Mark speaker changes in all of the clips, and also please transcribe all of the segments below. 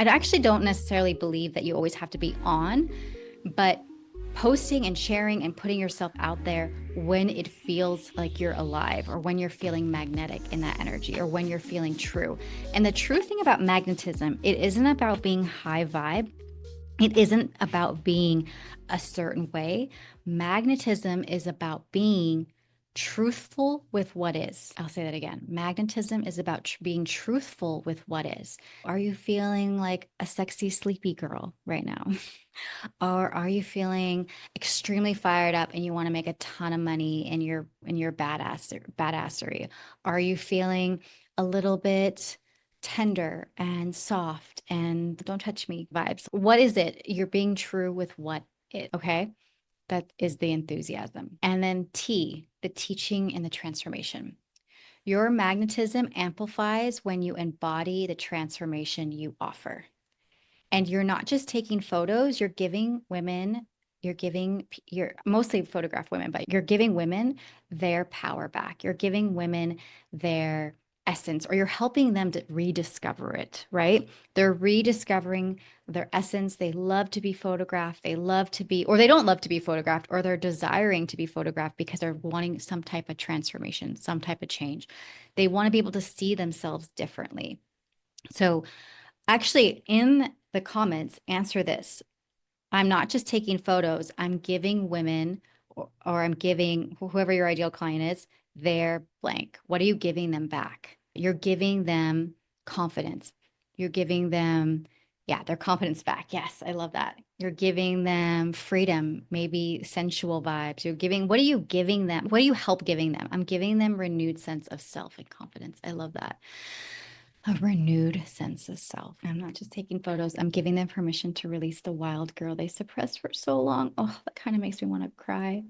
Speaker 1: I actually don't necessarily believe that you always have to be on, but posting and sharing and putting yourself out there when it feels like you're alive, or when you're feeling magnetic in that energy, or when you're feeling true. And the true thing about magnetism, it isn't about being high vibe. It isn't about being a certain way. Magnetism is about being truthful with what is. I'll say that again. Magnetism is about being truthful with what is. Are you feeling like a sexy, sleepy girl right now? Or are you feeling extremely fired up and you want to make a ton of money in your badassery? Are you feeling a little bit tender and soft and don't touch me vibes? What is it? You're being true with what is, okay? That is the enthusiasm. And then T, the teaching and the transformation. Your magnetism amplifies when you embody the transformation you offer. And you're not just taking photos, you're giving women, you're mostly photograph women, but you're giving women their power back. You're giving women their essence, or you're helping them to rediscover it, right? They're rediscovering their essence. They love to be photographed. They love to be, or they don't love to be photographed, or they're desiring to be photographed because they're wanting some type of transformation, some type of change. They want to be able to see themselves differently. So, actually, in the comments, answer this. I'm not just taking photos, I'm giving women, or I'm giving whoever your ideal client is their blank. What are you giving them back? You're giving them confidence. You're giving them, yeah, their confidence back. Yes, I love that. You're giving them freedom, maybe sensual vibes. What are you giving them? What do you help giving them? I'm giving them renewed sense of self and confidence. I love that. A renewed sense of self. I'm not just taking photos, I'm giving them permission to release the wild girl they suppressed for so long. Oh, that kind of makes me want to cry.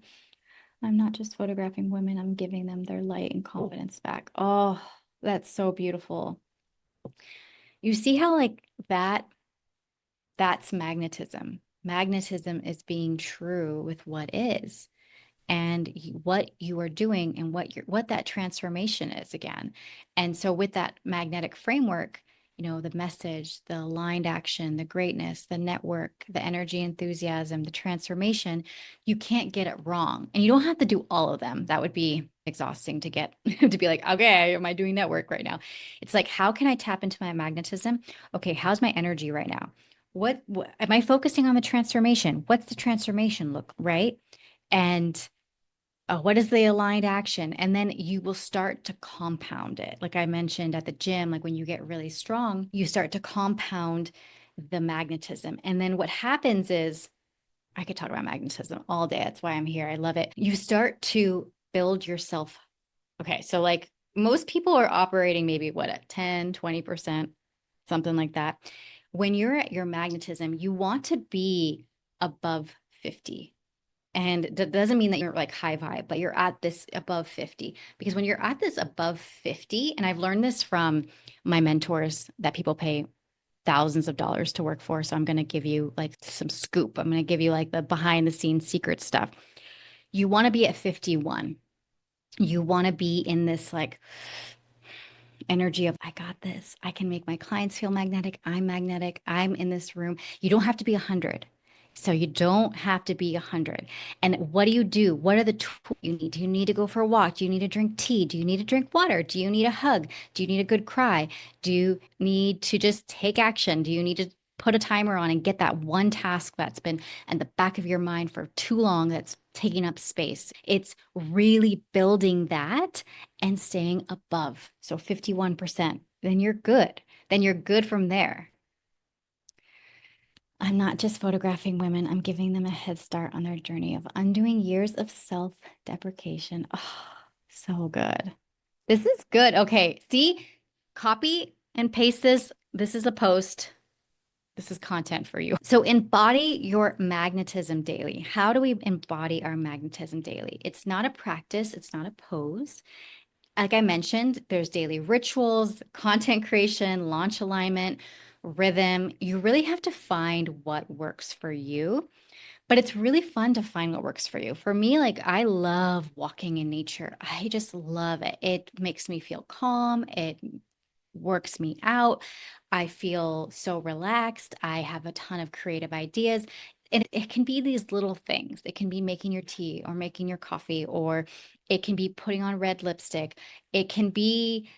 Speaker 1: I'm not just photographing women, I'm giving them their light and confidence back. Oh, that's so beautiful. You see how, like, that's magnetism. Magnetism is being true with what is, and what you are doing, and what that transformation is again. And so with that magnetic framework, the message, the aligned action, the greatness, the network, the energy, enthusiasm, the transformation, you can't get it wrong. And you don't have to do all of them. That would be exhausting to get to be like, okay, am I doing network right now? It's like, how can I tap into my magnetism? Okay, how's my energy right now? What am I focusing on? The transformation? What's the transformation look, right? And what is the aligned action? And then you will start to compound it. Like I mentioned at the gym, like when you get really strong, you start to compound the magnetism. And then what happens is, I could talk about magnetism all day. That's why I'm here. I love it. You start to build yourself. Okay. So, like, most people are operating maybe what, at 10, 20%, something like that. When you're at your magnetism, you want to be above 50. And that doesn't mean that you're like high vibe, but you're at this above 50. Because when you're at this above 50, and I've learned this from my mentors that people pay thousands of dollars to work for. So I'm going to give you like some scoop. I'm going to give you like the behind the scenes secret stuff. You want to be at 51. You want to be in this like energy of, I got this. I can make my clients feel magnetic. I'm magnetic. I'm in this room. You don't have to be 100. So you don't have to be 100. And what do you do? What are the tools you need? Do you need to go for a walk? Do you need to drink tea? Do you need to drink water? Do you need a hug? Do you need a good cry? Do you need to just take action? Do you need to put a timer on and get that one task that's been in the back of your mind for too long, that's taking up space? It's really building that and staying above. So 51%, then you're good. Then you're good from there. I'm not just photographing women, I'm giving them a head start on their journey of undoing years of self-deprecation. Oh, so good. This is good. Okay, see, copy and paste this. This is a post. This is content for you. So embody your magnetism daily. How do we embody our magnetism daily? It's not a practice, it's not a pose. Like I mentioned, there's daily rituals, content creation, launch alignment, rhythm. You really have to find what works for you. But it's really fun to find what works for you. For me, like, I love walking in nature. I just love it. It makes me feel calm. works me out. I feel so relaxed. I have a ton of creative ideas. And it can be these little things. It can be making your tea or making your coffee, or it can be putting on red lipstick. It can be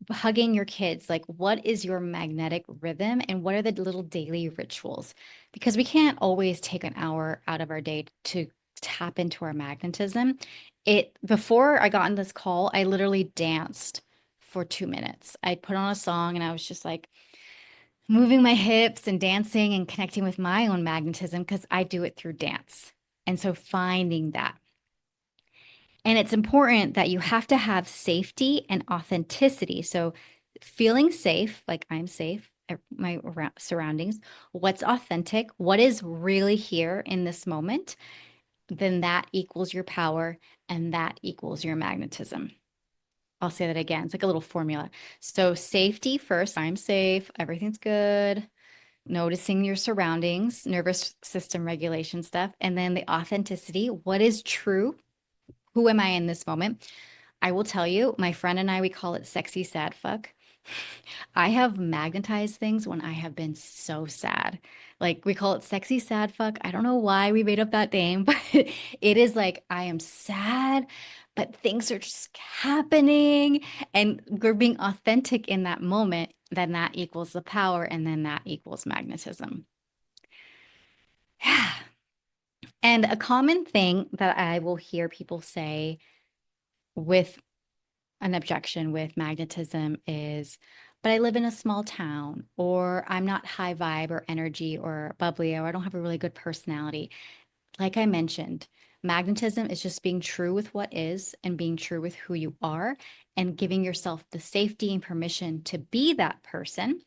Speaker 1: hugging your kids. Like, what is your magnetic rhythm and what are the little daily rituals? Because we can't always take an hour out of our day to tap into our magnetism. It Before I got on this call, I literally danced for 2 minutes. I put on a song and I was just like moving my hips and dancing and connecting with my own magnetism because I do it through dance. And so finding that. And it's important that you have to have safety and authenticity. So feeling safe, like I'm safe at my surroundings, what's authentic, what is really here in this moment, then that equals your power and that equals your magnetism. I'll say that again. It's like a little formula. So safety first, I'm safe, everything's good. Noticing your surroundings, nervous system regulation stuff, and then the authenticity, what is true? Who am I in this moment? I will tell you, my friend and I, we call it sexy sad fuck. I have magnetized things when I have been so sad. Like we call it sexy sad fuck. I don't know why we made up that name, but it is like I am sad, but things are just happening and we're being authentic in that moment. Then that equals the power and then that equals magnetism. Yeah. And a common thing that I will hear people say with an objection with magnetism is, but I live in a small town, or I'm not high vibe or energy or bubbly, or I don't have a really good personality. Like I mentioned, magnetism is just being true with what is and being true with who you are and giving yourself the safety and permission to be that person.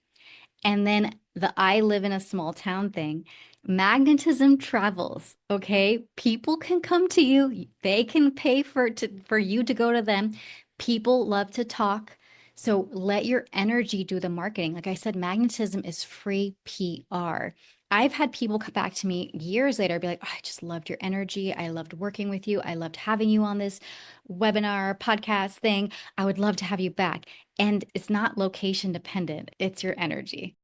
Speaker 1: And then the I live in a small town thing, magnetism travels, okay? People can come to you. They can pay for you to go to them. People love to talk. So let your energy do the marketing. Like I said, magnetism is free PR. I've had people come back to me years later, be like, oh, I just loved your energy. I loved working with you. I loved having you on this webinar podcast thing. I would love to have you back. And it's not location dependent, it's your energy.